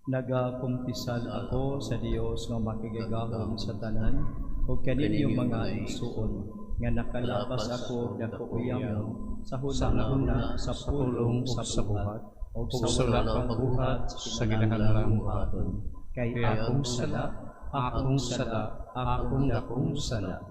Nagakumpisal ako sa Dios nga makigagahom sa tanan ug kaninyong mga igsuon nga nakalabas ako dako uyam sa hunahuna sa pulong sa buhat ug sa wala pang buhat sa kinahanglang buhaton. Kay akong sala, akong dakong sala.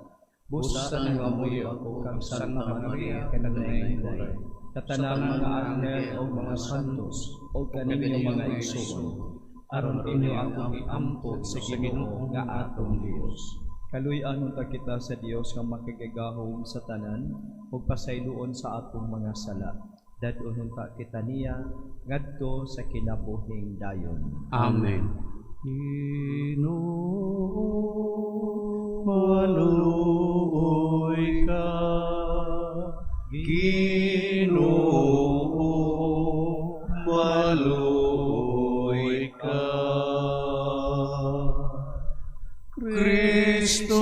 Busa nga amoy ako kang Santa Maria kanagay buhay. Katanang mga anghel o mga santos o kaninyong mga igsuon aron inyo akong iampot sa Ginoo nga atong Dios. Kaluy-an unta kita sa Dios nga makigagahom sa tanan ug pasayloon sa atong mga sala. Dadon unta kita niya ngadto sa kinabuhing dayon. Amen. Ginoo, maluoy ka. Ginoo, maluoy ka. Kristo,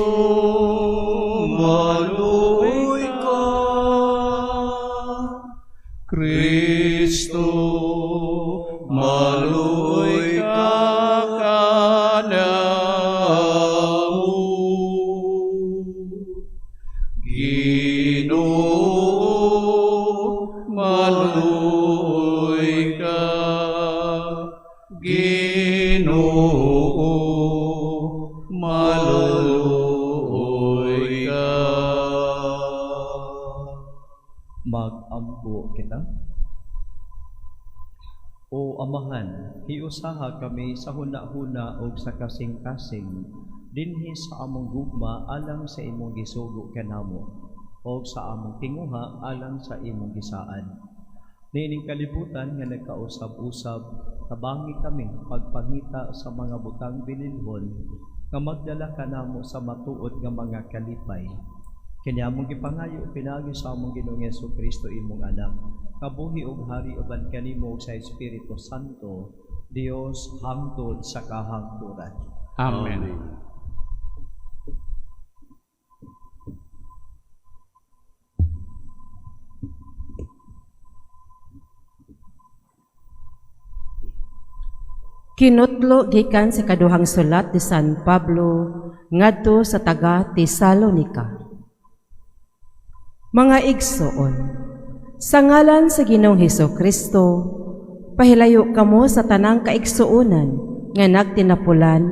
maluoy ka. Kristo, maluoy ka kanamo. Ginoo, maluoy ka. Ginoo, maluoy ka. Mag-ampo kita. O Amahan, hiusaha kami sa huna-huna o sa kasing-kasing dinhi sa among gugma alang sa imong gisugo kanamo o sa among tinguha alang sa imong gisaan. Nining kalibutan nga nagkausab-usab, tabangi kami pagpangita sa mga butang bilinhon nga magdala kanamo sa matuod nga mga kalipay. Kini among gipangayo pinagi sa among Ginoong Jesucristo imong anak, kabuhi ug hari uban kanimo sa Espiritu Santo, Dios hangtod sa kahangturan. Amen. Kinutlo gikan sa kaduhang sulat ni San Pablo ngadto sa taga Tesalonica. Mga igsoon, sa ngalan sa Ginoong Hesukristo, pahilayo kamo sa tanang kaigsuonan nga nagtinapulan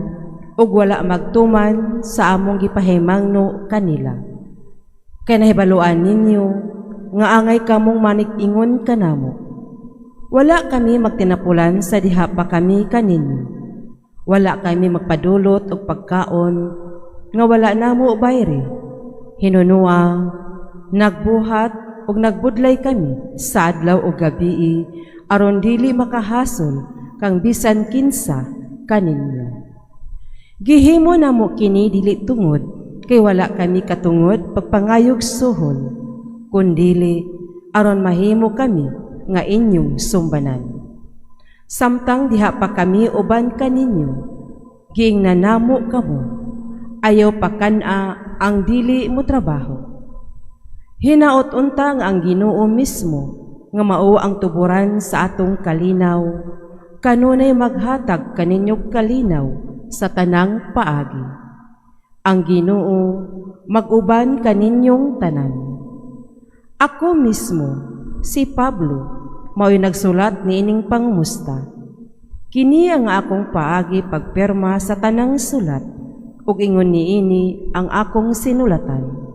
ug wala magtuman sa among gipahimangno kanila. Kay nahibaluan ninyo nga angay kamong manig-ingon kanamo. Wala kami magtinapulan sa diha pa kami kaninyo. Wala kami magpadulot og pagkaon nga wala namo bayre. Hinunua, nagbuhat ug nagbudlay kami sa adlaw ug gabii aron dili makahasol kang bisan kinsa kaninyo. Gihimo namo kini dili tungod kay wala kami katungod pagpangayog suhol, kundili aron mahimo kami nga inyong sumbanan. Samtang diha pa kami uban kaninyo, giingnan namo kamo, ayaw pakana ang dili mo trabaho. Hinaot untang ang Ginoo mismo nga mao ang tuburan sa atong kalinaw, kanunay maghatag kaninyong kalinaw sa tanang paagi. Ang Ginoo mag-uban kaninyong tanan. Ako mismo, si Pablo, mao'y nagsulat niining pangmusta. Kini ang akong paagi pagperma sa tanang sulat, ug ingon niini ang akong sinulatan.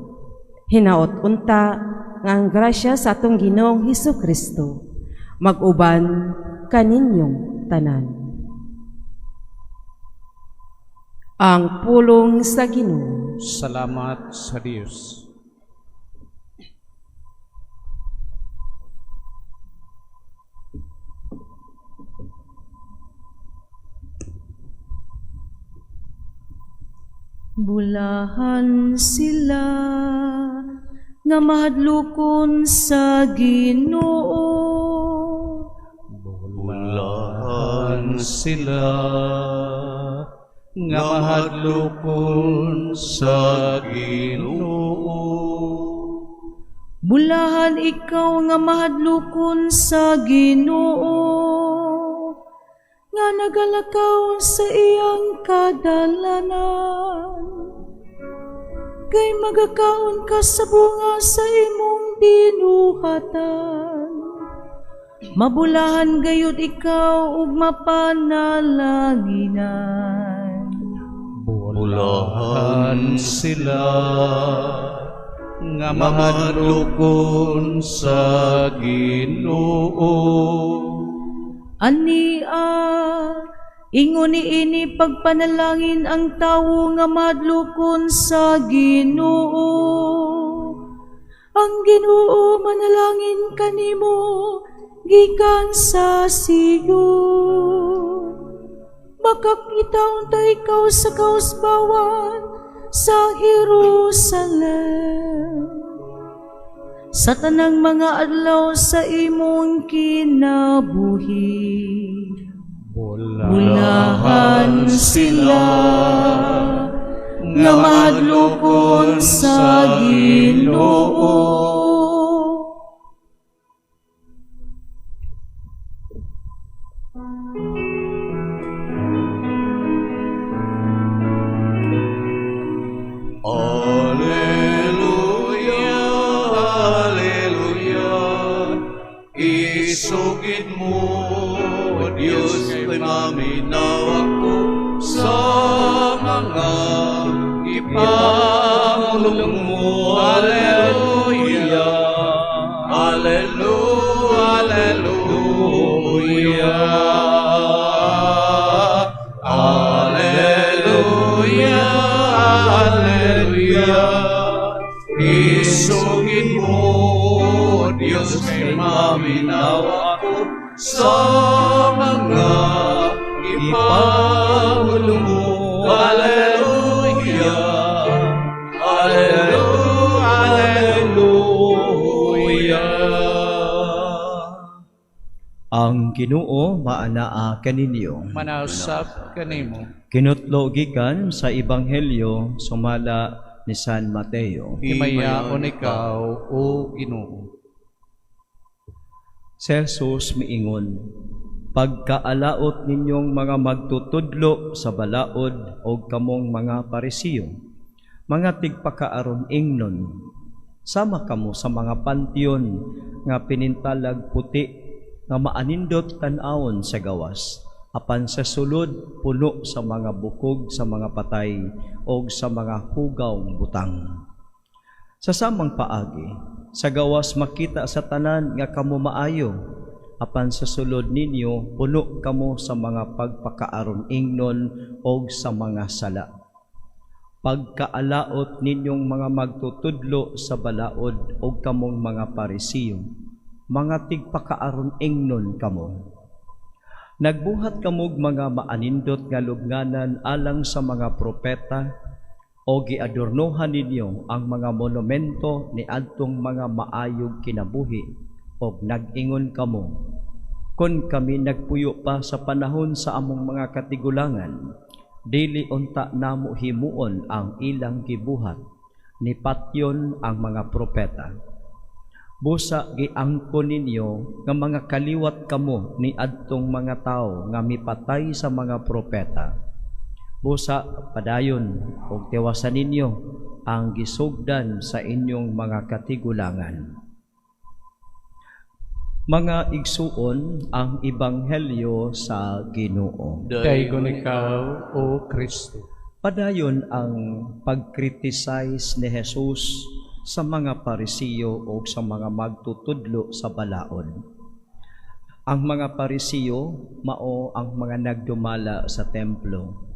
Hinaot unta nga ang grasya sa atong Ginoong Hesukristo mag-uban kaninyong tanan. Ang pulong sa Ginoo. Salamat sa Diyos. Bulahan sila nga mahadlokon sa Ginoo. Bulahan sila nga mahadlokon sa Ginoo. Bulahan ikaw nga mahadlokon sa Ginoo. nga nagalakaw sa iyang kadalanan. Kay magakaon ka sa bunga sa imong binuhatan. Mabulahan gayud ikaw ug mapanalanginan. Bulahan sila nga mahadlokon sa Ginoo. Ania, ingon niini pagpanalangin ang tawo nga madlukon sa Ginoo. Ang Ginoo manalangin kanimo gikan sa Siyon. Makakita unta ikaw sa kausbawan sa Jerusalem. Sa tanang mga adlaw sa imong kinabuhi, bulahan sila nga madlukon sa Ginoo. Alleluia, alleluia. Isugid mo, O Diyos, kay maminawa ko sa mga ipangulong mo. Alleluia, alleluia, alleluia. Alleluia, alleluia. Isugid mo, O Diyos, kay maminawa ko sa mga ipangulong mo. Alleluia, alleluia, alleluia. Ang Ginoo maanaa kaninyo. Manausap kanimo. Kinutlo gikan sa Ebanghelyo sumala ni San Mateo. Himayaon ikaw, O Ginoo. Si Jesus miingon, pagkaalaot ninyong mga magtutudlo sa balaod o kamong mga Parisiyo, mga tigpakaaron ingnon, sama kamo sa mga pantiyon nga pinintalag puti nga maanindot tan-awon sa gawas, apan sa sulod puno sa mga bukog sa mga patay o sa mga hugaw butang. Sa samang paagi, sa gawas makita sa tanan nga kamo maayo, apan sa sulod ninyo puno kamo sa mga pagpakaaron ingnon o sa mga sala. Pagkaalaot ninyong mga magtutudlo sa balaod o kamong mga Parisiyo, mga tigpakaaron ingnon kamo. Nagbuhat kamog mga maanindot nga lubnganan alang sa mga propeta, o giadornohan ninyo ang mga monumento ni adtong mga maayog kinabuhi, o nag-ingon kamo, kun kami nagpuyo pa sa panahon sa among mga katigulangan, dili unta namo himuon ang ilang gibuhat, ni patyon ang mga propeta. Busa giangkon ninyo nga mga kaliwat kamo ni adtong mga tao nga mipatay sa mga propeta. Busa padayon og tiwasan ninyo ang gisugdan sa inyong mga katigulangan. Mga igsuon, ang Ebanghelyo sa Ginoo. Daygon ikaw, O Kristo. Padayon ang pagkritisize ni Jesus sa mga Parisiyo o sa mga magtutudlo sa balaod. Ang mga Parisiyo mao ang mga nagdumala sa templo.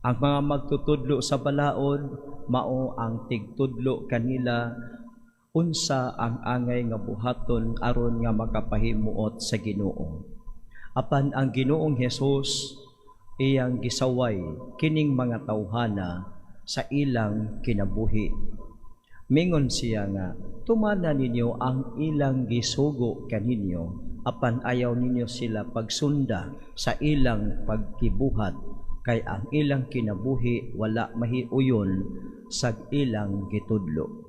Ang mga magtutudlo sa balaod mao ang tigtudlo kanila unsa ang angay nga buhaton aron nga makapahimuot sa Ginoo. Apan ang Ginoong Hesus iyang gisaway kining mga tawhana sa ilang kinabuhi. Mingon siya nga, tumana ninyo ang ilang gisugo kaninyo, apan ayaw ninyo sila pagsunda sa ilang pagkibuhat, kay ang ilang kinabuhi wala mahiuyon sa ilang gitudlo.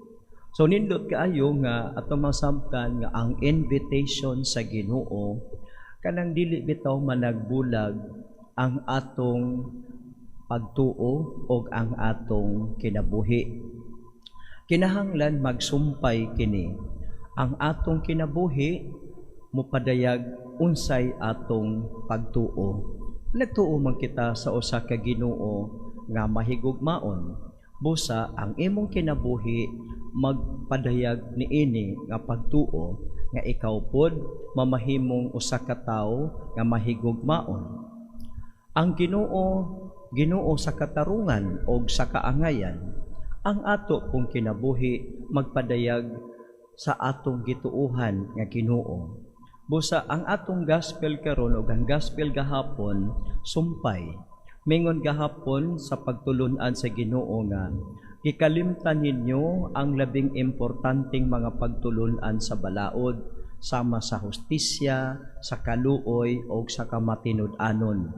So nindot kaayo nga ato masabtan nga ang invitation sa Ginoo kanang dili bitaw managbulag ang atong pagtuo o ang atong kinabuhi. Kinahanglan magsumpay kini. Ang atong kinabuhi mupadayag unsay atong pagtuo. Nagtuo man kita sa usa ka Ginoo nga mahigugmaon. Busa ang imong kinabuhi magpadayag niini nga pagtuo nga ikaw pod mamahimong usa ka tawo nga mahigugmaon. Ang Ginoo sa katarungan o sa kaangayan, ang ato pong kinabuhi magpadayag sa atong gituuhan nga Ginoo. Busa ang atong gospel karon ug ang gospel gahapon sumpay. Mingon gahapon sa pagtulun-an sa Ginoo nga gikalimtan ninyo ang labing importanteng mga pagtulun-an sa balaod sama sa hustisya, sa kaluoy o sa kamatinud-anon.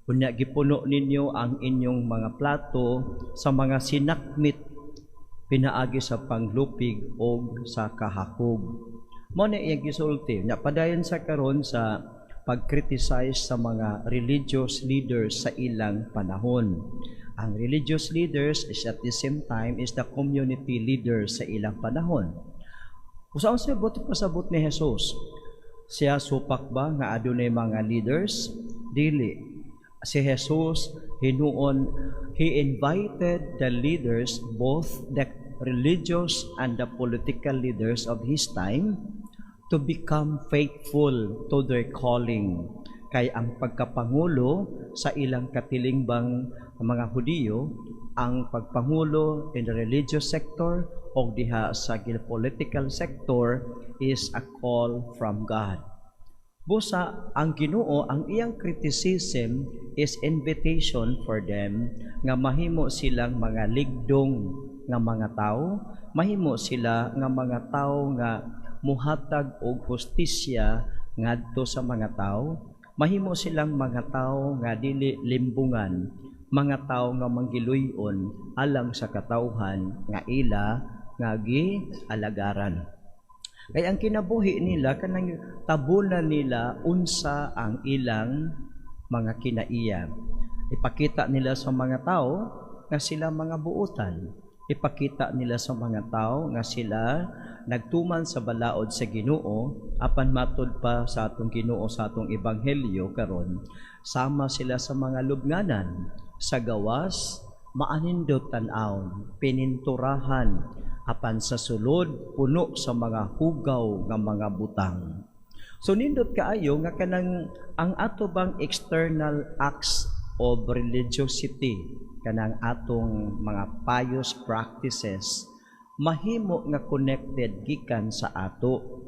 Unya gipuno ninyo ang inyong mga plato sa mga sinakmit pinaagi sa panglupig o sa kahakog. Mo na iyang gisulti nya padayon sa karon sa pag-criticize sa mga religious leaders sa ilang panahon. Ang religious leaders is at the same time is the community leaders sa ilang panahon. Usaon siya buti pasabot ni Jesus? Siya supak ba nga adunay mga leaders? Dili. Si Jesus hinuon, he invited the leaders, both the religious and the political leaders of his time, to become faithful to their calling. Kay ang pagkapangulo sa ilang katilingbang mga Hudiyo, ang pagpangulo in the religious sector o diha sa political sector is a call from God. Busa ang Ginoo, ang iyang criticism is invitation for them nga mahimo silang mga ligdong nga mga tao, mahimo sila nga mga tao nga muhatag og hustisya ngadto sa mga tao, mahimo silang mga tao nga dili limbungan, mga tao nga manggiluy-on alang sa katawhan nga ila nga gialagaran. Kay ang kinabuhi nila kanang tabunan nila unsa ang ilang mga kinaiya. Ipakita nila sa mga tao nga sila mga buutan. Ipakita nila sa mga tao nga sila nagtuman sa balaod sa Ginoo apan matud pa sa atong Ginoo sa atong ebanghelyo karon sama sila sa mga lubnganan sa gawas maanindot tan-aw pininturahan apan sa sulod puno sa mga hugaw nga mga butang. So nindot kaayo nga kanang ang ato bang external acts of religiosity kanang atong mga pious practices mahimo nga connected gikan sa ato.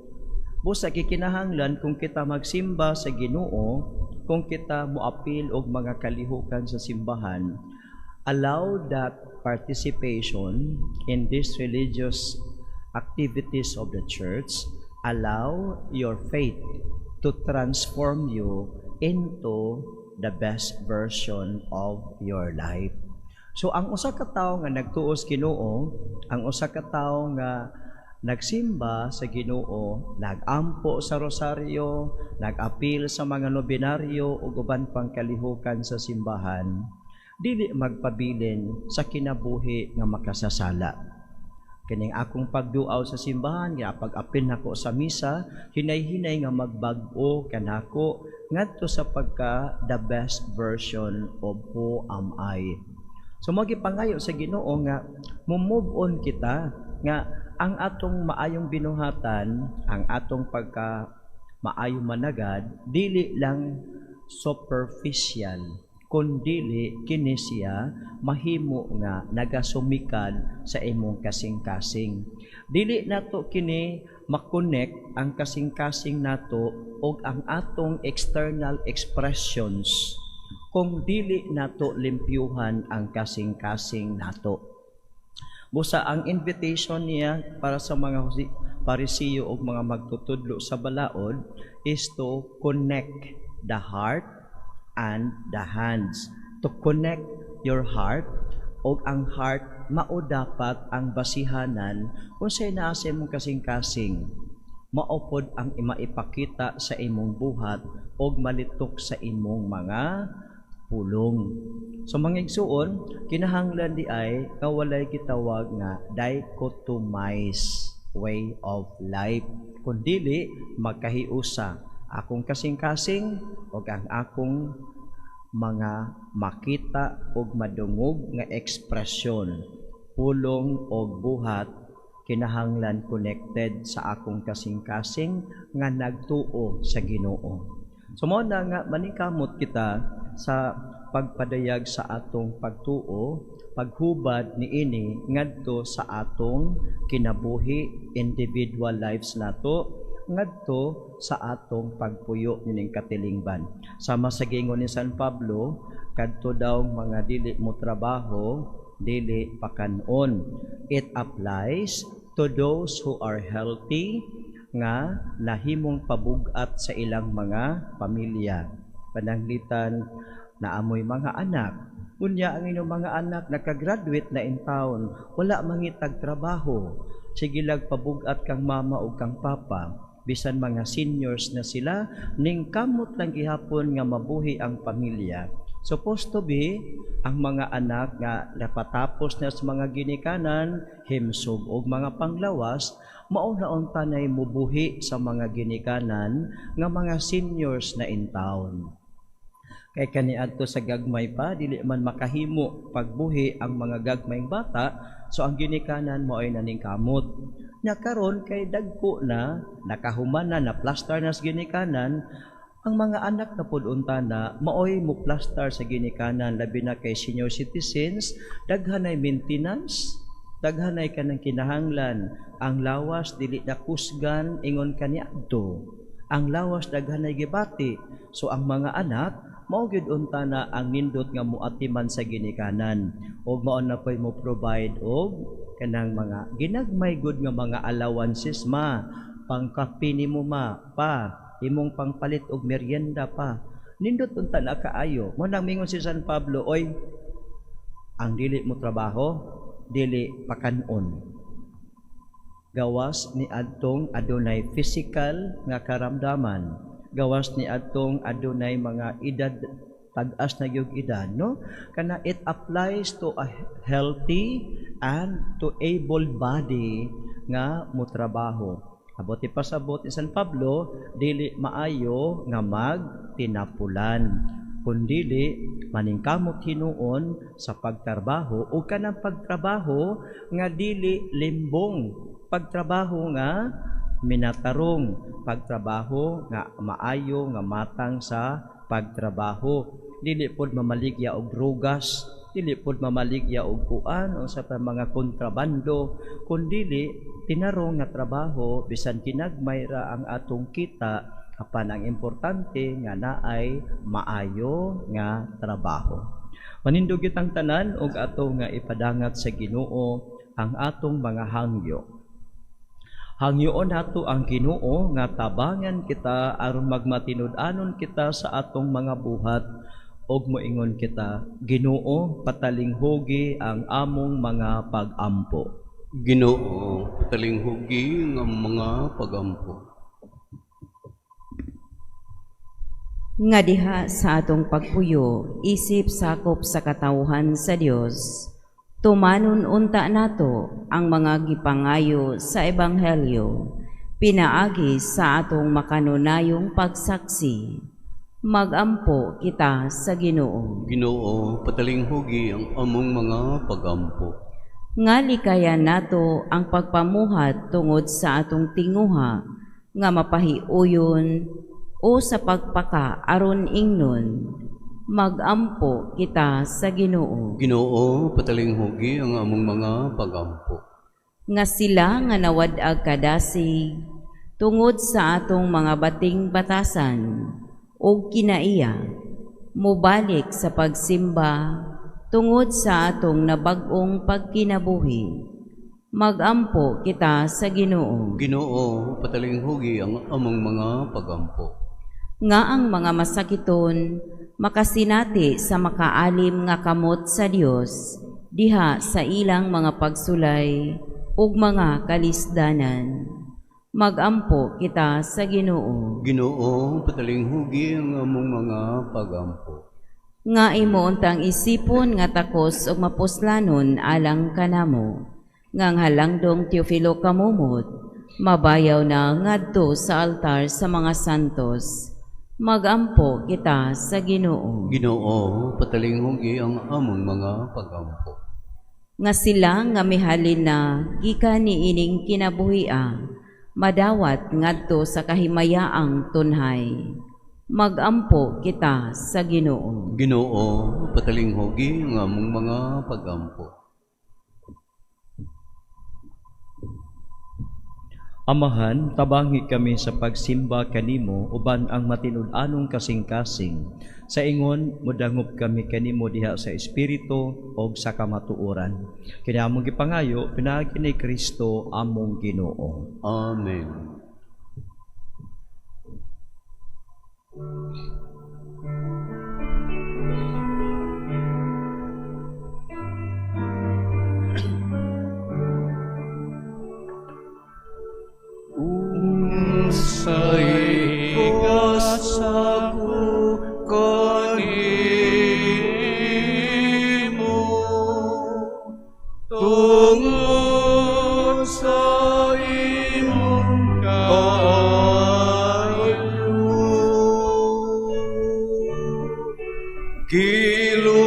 Busa kikinahanglan kung kita magsimba sa Ginoo, kung kita moapil og mga kalihukan sa simbahan, allow that participation in these religious activities of the church, allow your faith to transform you into the best version of your life. So ang usa ka tawo nga nagtuos Ginoo, ang usa ka tawo nga nagsimba sa Ginoo, nagampo sa rosaryo, nagapil sa mga nobinaryo ug uban pang kalihukan sa simbahan, dili magpabilin sa kinabuhi nga makasasala. Kining akong pagduaw sa simbahan, nga pag-apil nako sa misa, hinay-hinay nga magbag-o kanako ngadto sa pagka the best version of who am I. So magipangayo sa Ginoo nga move on kita nga ang atong maayong binuhatan, ang atong pagka maayong managad dili lang superficial kundili kini siya mahimo nga nagasumikad sa imong kasing-kasing. Dili nato kini makonect ang kasing-kasing nato og ang atong external expressions kung dili nato limpyuhan ang kasing-kasing nato. Busa ang invitation niya para sa mga Parisiyo o mga magtutudlo sa balaod is to connect the heart and the hands. To connect your heart o ang heart mao dapat ang basihanan kung say naa sa imong kasing-kasing maupod ang maipakita sa imong buhat o malitok sa imong mga pulong. So mga igsuon, kinahanglan di ay nga walay gitawag nga dichotomized way of life, kundili magkahiusa akong kasing-kasing o ang akong mga makita o madungog nga ekspresyon, pulong o buhat, kinahanglan connected sa akong kasing-kasing nga nagtuo sa Ginoo. So mao na nga maningkamot kita sa pagpadayag sa atong pagtuo, paghubad niini ngadto sa atong kinabuhi, individual lives nato, ngadto sa atong pagpuyo nining katilingban. Sama sa gingon ni San Pablo, kadto daw mga dili mo trabaho, dili pakanon. It applies to those who are healthy, nga nahimong pabugat sa ilang mga pamilya. Pananglitan na amoy mga anak. Unya ang inyong mga anak nakagraduate na in town, wala mangitag trabaho. Sige lag pabugat kang mama o kang papa. Bisan mga seniors na sila, ning kamot lang gihapon nga mabuhi ang pamilya. Supposed to be, ang mga anak nga napatapos na sa mga ginikanan, himsog o mga panglawas, mauna-on tanay mubuhi sa mga ginikanan nga mga seniors na in town. Kay kaniadto sa gagmay pa, dili man makahimo pagbuhi ang mga gagmayng bata, so ang ginikanan mo ay naningkamot. Nya karon kay dagko na, nakahuman na plaster na sa ginikanan, ang mga anak na pud-unta na maoy mo plaster sa ginikanan, labi na kay senior citizens, daghanay maintenance, daghanay kanang kinahanglan. Ang lawas dili na kusgan ingon kaniadto, ang lawas daghanay gibati. So ang mga anak mao gyud unta na ang nindot nga muatiman sa ginikanan, og mao na koy mo provide og kanang mga ginagmay gud nga mga allowances ma, pangkape nimo ma pa, imong pangpalit og merienda pa. Nindot unta na kaayo. Mo nang mingon si San Pablo, oy, ang dili mo trabaho, dili pakanon. Gawas ni adtong adunay physical nga karamdaman, gawas ni adtong adunay mga edad, tag-as na yung edad, no? Kana it applies to a healthy and to able body nga mo trabaho. Abot pasabot ni San Pablo, dili maayo nga magtinapulan, kundili maningkamot hinuon sa pagtrabaho o kanang pagtrabaho nga dili limbong, pagtrabaho nga minatarong, pagtrabaho nga maayo nga matang sa pagtrabaho. Dili pod mamaligya og drogas, dili pod mamaligya og kuan o sa mga kontrabando, kundili tinarong nga trabaho bisan kinagmay ra ang atong kita, apan ang importante nga naay maayo nga trabaho. Manindog kitang tanan og ato nga ipadangat sa Ginoo ang atong mga hangyo. Hangyoon nato ang Ginoo nga tabangan kita aron magmatinud-anon kita sa atong mga buhat, og moingon kita, Ginoo, patalinghugi ang among mga pag-ampo. Ginoo, patalinghugi ang mga pag-ampo. Nga diha sa atong pagpuyo, isip sakop sa katawhan sa Dios, tumanon unta nato ang mga gipangayo sa Ebanghelyo, pinaagi sa atong makanunayong pagsaksi. Magampo kita sa Ginoo. Ginoo, patalinghugi ang among mga pag-ampo. Nga likayan nato ang pagpamuhat tungod sa atong tinguha, nga mapahiuyon o sa pagpaka aron ingnon. Magampo kita sa Ginoo. Ginoo, patalinghugi ang among mga pag-ampo. Nga sila nga nawad-ag kadasig tungod sa atong mga bating batasan o kinaiya, mubalik sa pagsimba tungod sa atong nabag-ong pagkinabuhi. Magampo kita sa Ginoo. Ginoo, patalinghugi ang among mga pag-ampo. Nga ang mga masakiton makasinati sa makaalim nga kamot sa Dios diha sa ilang mga pagsulay ug mga kalisdanan. Magampo kita sa Ginoo. Ginoo, patalinghugi ang among mga pag-ampo. Nga imo untang isipon nga takos ug mapuslanon alang kanamo. Ngang halangdong Teofilo kamumot, mabayaw na ngadto sa altar sa mga santos. Magampo kita sa Ginoo. Ginoo, patalinghugi ang among mga pagampo. Nga sila nga mihalin na gikan ni ining kinabuhia, madawat ngadto sa kahimayaang tunhay. Magampo kita sa Ginoo. Ginoo, patalinghugi ang among mga pagampo. Amahan, tabangi kami sa pagsimba kanimo uban ang matinud-anong kasing-kasing. Sa ingon, mudangop kami kanimo diha sa espiritu o sa kamatuoran. Kini among gipangayo, pinaagi ni Kristo among Ginoo. Amen. Unsay kasaku kanimo tungod sa imong kaayo. Giluwas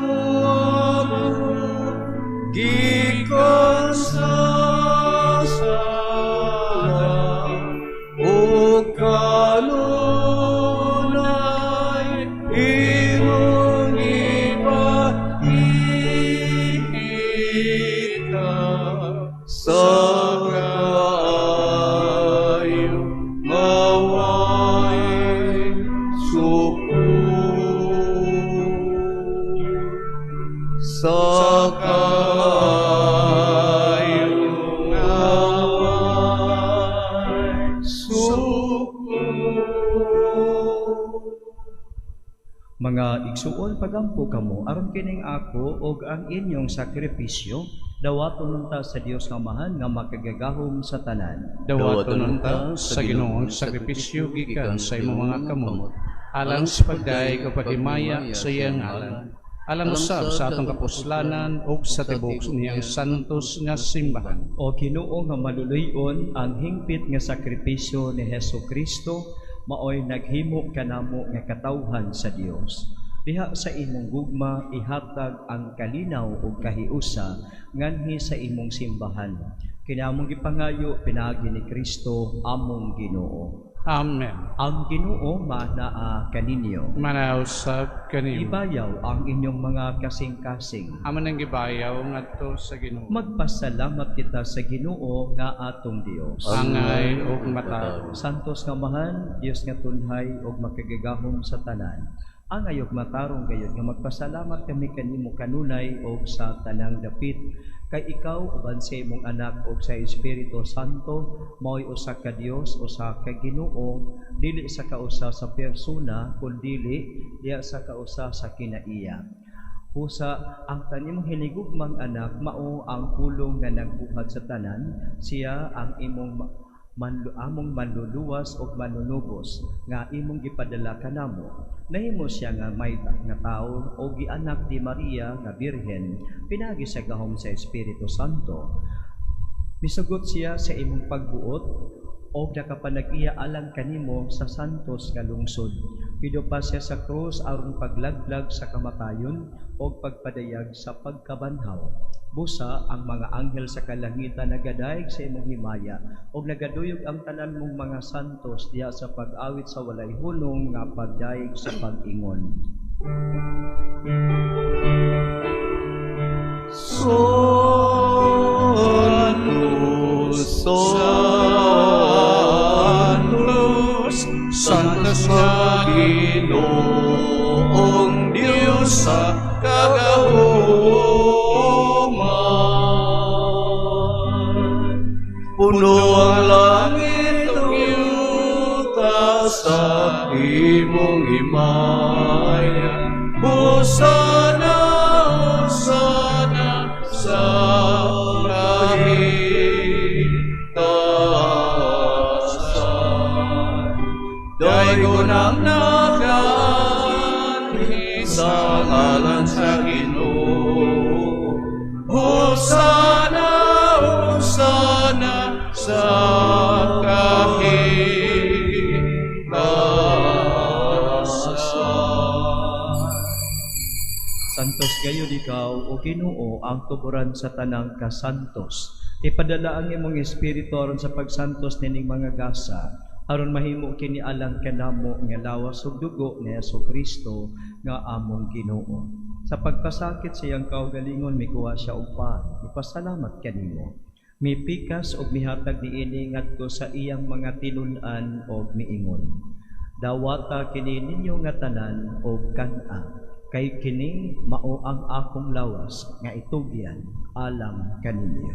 mo ako gikan sa kanunay imong ipakita sa kaayo maway suko sa kaayo maway suko. Mga igsuon pagampo kamo aron kining ako og ang inyong sakripisyo dawaton nunta sa Dios nga Amahan nga makagagahom sa tanan. Dawaton unta sa Ginoong sakripisyo gikan sa imong mga kamot, alang sa pagdaig o paghimaya sa iyang ngalan, alang usab sa atong kapuslanan ug sa tibok niyang santos nga simbahan. O Ginoo nga maluluyon ang hingpit nga sakripisyo ni Hesukristo maoy naghimo kanamo nga katawhan sa Dios. Diha sa imong gugma ihatag ang kalinaw ug kahiusa nganhi sa imong simbahan. Kini among gipangayo pinaagi ni Kristo among Ginoo. Amen. Ang Ginoo manaa kaninyo. Manausab kanimo. Ibayaw ang inyong mga kasing-kasing. Aman ang gibayaw ngadto sa Ginoo. Magpasalamat kita sa Ginoo nga atong Dios. Angay ug mataw. Santos nga Amahan, Dios nga tunhay ug makagagahom sa tanan. Ang ayog matarong gayud nga magpasalamat kami kanimo kanunay ug sa tanang dapit. Kay ikaw uban sa imong anak ug sa Espiritu Santo mao'y usa ka Dios usa ka Ginoo, dili sa kausa sa persona kundi diya sa kausa sa kinaiya. Pusa ang tanimong hinigugmang anak mao ang pulong nga nagbuhat sa tanan, siya ang imong among manluluwas ug manunubos nga imong gipadala kanamo. Nahimo siya nga may nga tawo o gianak di Maria nga Birhen, pinagi sa gahom sa Espiritu Santo. Misugot siya sa imong pagbuot o nakapanag-iya alang kanimo sa santos nga lungsod. Pido pa siya sa krus aron paglaglag sa kamatayon o pagpadayag sa pagkabanhaw. Busa ang mga anghel sa kalangitan nagadayeg sa imong himaya o nagaduyog ang tanan mong mga santos diya sa pag-awit sa walay hulong nga pagdayeg sa pag-ingon. Santos, Santos, Santos nga Ginoong Diyos sa kagahuman. Puno ang langit ug yuta sa imong himaya. Hosana, Hosana sa kahitasan. Daigon ang naga ngalan sa Ginoo. Hosana, Hosana sa kahinasan. Santos gayud ikaw, o Ginoo, ang tuburan sa tanang kasantos. Ipadala ang imong espiritu aron sa pagsantos nining mga gasa, aron mahimo kini alang kanamo nga lawas ug dugo ni Jesucristo nga among Ginoo. Sa pagpasakit sa iyang kaugalingon mikuha siya og pan. Ipasalamat kanimo. Mipikas og mihatag niini ngadto sa iyang mga tinun-an og miingon. Dawata kini ninyo nga tanan og kan-a. Kay kini mao ang akong lawas nga itugyan alang kaninyo.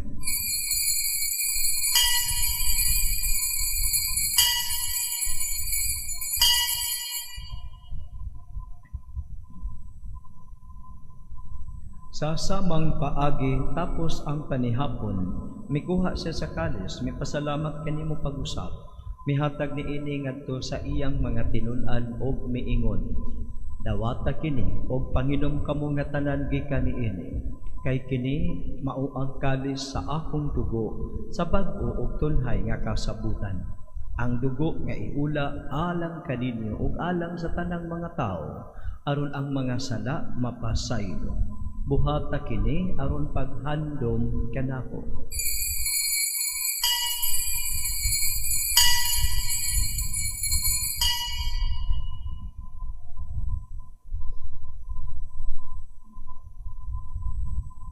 Sa samang paagi tapos ang panihapon, mikuha siya sa kalis, may pasalamat kanimo pag-usap. Mihatag niini ngadto sa iyang mga tinun-an og miingon. Dawata kini og panginom kamo nga tanan gikan niini. Kay kini mao ang kalis sa akong dugo sa bag-o ug tunhay nga kasabutan. Ang dugo nga iula alang kaninyo ug alang sa tanang mga tao aron ang mga sala mapasaylo. Buhata kini aron paghandom kanako.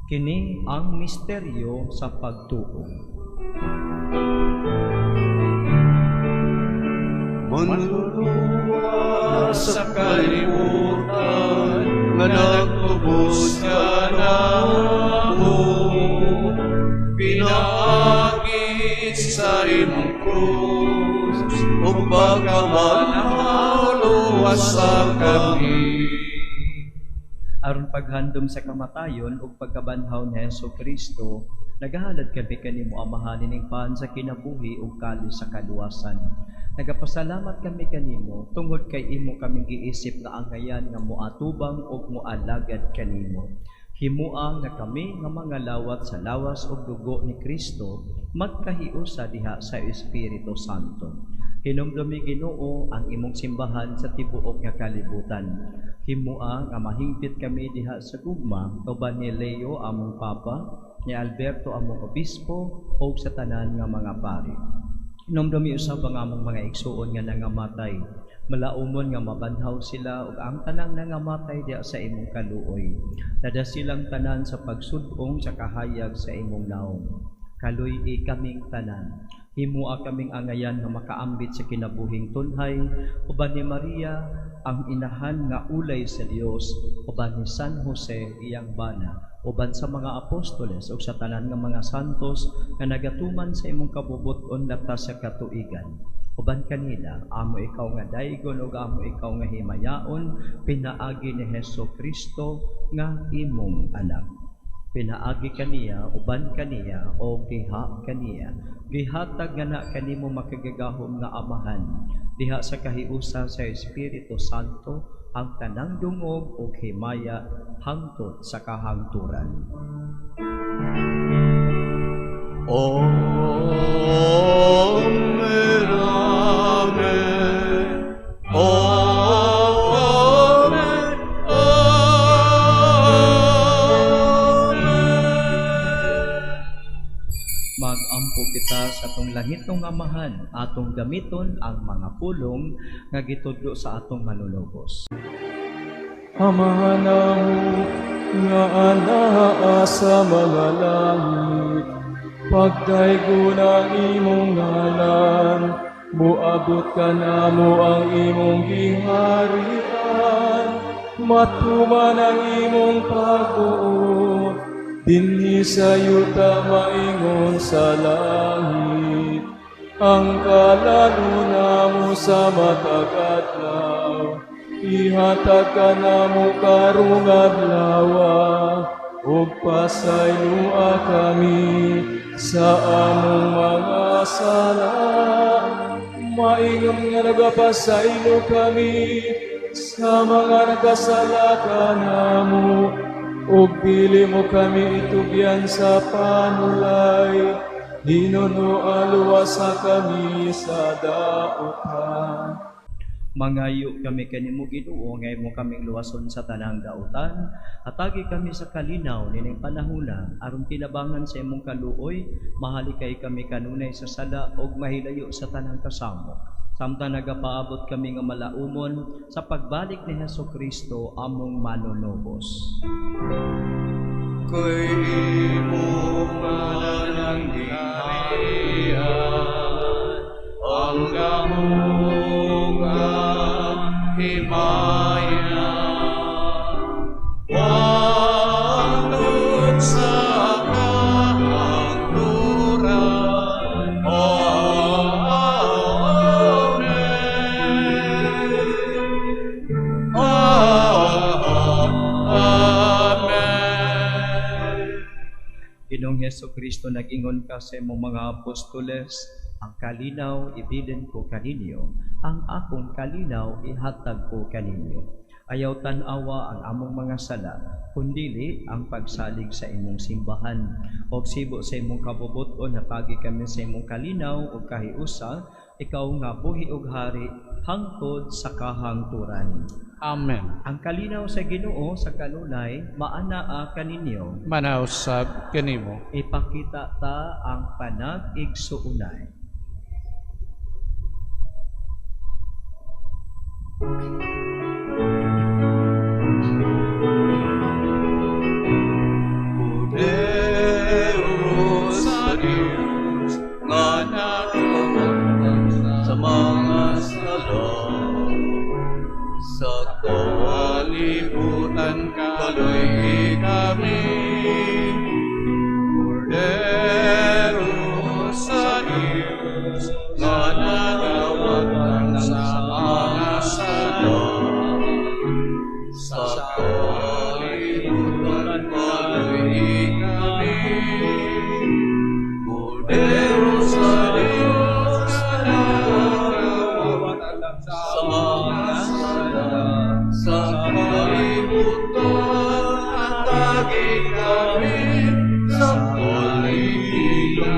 Kini ang misteryo sa pagtuo. Manluluwa sa kalibutan nga nagtubos ka namo, pinaagit sa imong krus ug pagkamanhaw luwas sa kami. Aron paghandom sa kamatayon ug pagkabanhaw ni Jesucristo, nagahalad kami kanimo amahan ning pan sa kinabuhi ug kalis sa kaluwasan. Nagapasalamat kami kanimo tungod kay imo kaming giisip nga angayan nga moatubang ug moalagad kanimo. Himua nga kami nga mga lawat sa lawas ug dugo ni Kristo magkahiusa diha sa Espiritu Santo. Hinumdumi Ginoo ang imong simbahan sa tibuok nga kalibutan. Himua nga mahingpit kami diha sa gugma uban ni Leo among papa, ni Alberto among obispo ug sa tanan nga mga pari. Hinumdumi usab ang among mga igsuon nga nangamatay. Malaumon nga mabanhaw sila ug ang tanang nangamatay diha sa imong kaluoy. Dada silang tanan sa pagsudong sa kahayag sa imong naong. Kaluy-i kaming tanan. Himua kaming angayan nga makaambit sa kinabuhing tunhay, uban ni Maria ang inahan nga ulay sa Dios, uban ni San Jose iyang bana, uban sa mga apostoles ug sa tanan nga mga santos nga nagatuman sa imong kabubuton lapta sa katuigan. Uban kanila, amo ikaw nga daygon ug amo ikaw nga himayaon, pinaagi ni Jesucristo nga imong anak. Pinaagi kaniya, uban kaniya, o giha kaniya. Gihatag nga na kanimo makagagahom nga amahan, diha sa kahiusa sa Espiritu Santo, ang tanang dungog o himaya hangtod sa kahangturan. Amen, amen, amen, amen. Magampo kita sa atong langitong amahan, atong gamiton ang mga pulong nga gitudlo sa atong manunubos. Amahan namo nga anaa sa mga langit, pagdaygon ang imong ngalan, muabot ka namo ang imong giharian, matuman ang imong pagbuot, dinhi sa yuta maingon sa langit, ang kalaluna mo sa matag adlaw, ihatag ka namo karong adlaw, ug pasaylua kami sa among mga sala. Maingon nga nagapasaylo kami sa mga nagkasala kanamo, ug dili mo kami itugyan sa panulay, hinuno aluwasa kami sa dautan. Mangayo kami kanimo Ginoo, ngay mo kaming luwason sa tanang dautan, atagi kami sa kalinaw nining panahona, aron tinabangan sa imong kaluoy, mahalikay kami kanunay sa sala ug mahilayo sa tanang kasamo. Samtang nagapaabot kami nga malaumon sa pagbalik ni Hesukristo among manunubos. Kay imong manananggihan, ang gahong himaya, wangtod sa kahangturan. Ginoong Hesukristo, nag-ingon ka sa imong mga apostoles, ang kalinaw ibilin ko kaninyo, ang akong kalinaw ihatag ko kaninyo. Ayaw tan-awa ang among mga sala, kundili ang pagsalig sa imong simbahan. O sibo sa imong kabubuton, natagi kami sa imong kalinaw o kahiusa, ikaw nga buhi ug hari, hangtod sa kahangturan. Amen. Ang kalinaw sa Ginoo sa kanunay, maanaa kaninyo. Manausab kanimo. Ipakita ta ang panag-igsuunay. Kordero sa Diyos, nga nakawag sa mga sala, sa kalibutan kaloy kami. Kordero sa Diyos, nga nakawag sa mga sala, sa kalibutan kaloy kami. Kordero sa Diyos, nga nakawag sa mga sala, sa kalibutan atagi kami, sa kalibutan.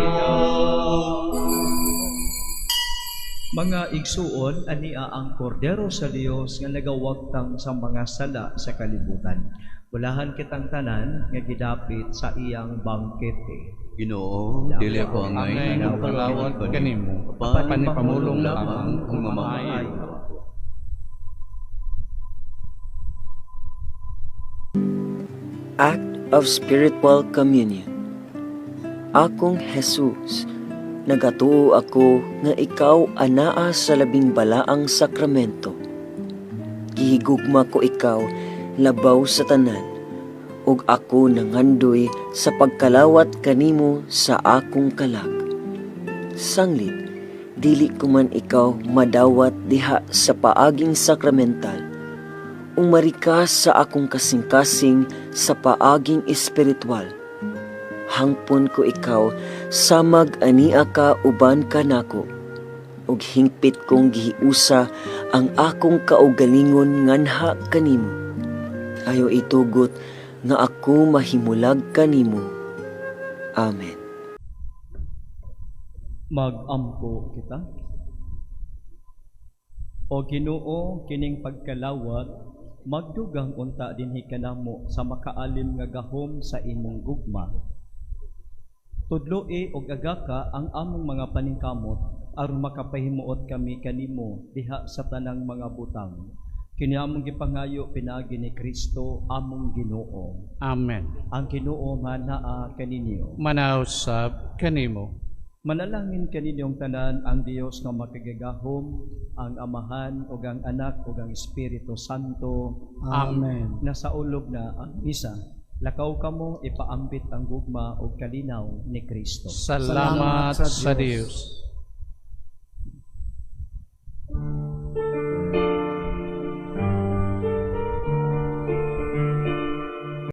Mga igsuon, ania ang kordero sa Dios nga nagawagtang sa mga sala sa kalibutan. Ulahan kitang tanan nga gidapit sa iyang bangkete. Ginoo, dili ako ang Amen. Ang palawat kanimo. Panipamulong Panipamulong lamang ang mamaayo. Act of Spiritual Communion. Akong Jesus, nagatuo ako nga ikaw anaa sa labing balaang sakramento. Gihigugma ko ikaw labaw sa tanan, ug ako nangandoy sa pagkalawat kanimo sa akong kalag. Sanglit, dili ko man ikaw madawat diha sa paaging sakramental, umarikas sa akong kasing-kasing sa paaging espiritual. Hangpon ko ikaw, samag ania ka uban ka nako, ug hingpit kong gihiusa ang akong kaugalingon nganha kanimo. Ayo itugot nga ako mahimulag kanimo. Amen. Magampo kita. O Ginoo, kining pagkalawat, magdugang unta dinhi kanamo sa makaalim nga gahom sa imong gugma. Tudloi og agaka ang among mga paningkamot aron makapahimuot kami kanimo diha sa tanang mga butang. Kini among gipangayo pinaagi ni Kristo among Ginoo. Amen. Ang Ginoo manaa kaninyo. Manausab kanimo. Manalangin kaninyong tanan ang Dios nga makagagahom, ang Amahan ug ang Anak ug ang Espiritu Santo. Amen. Nasa ulog na ang misa. Lakaw kamo ipaambit ang gugma ug kalinaw ni Kristo. Salamat sa Dios.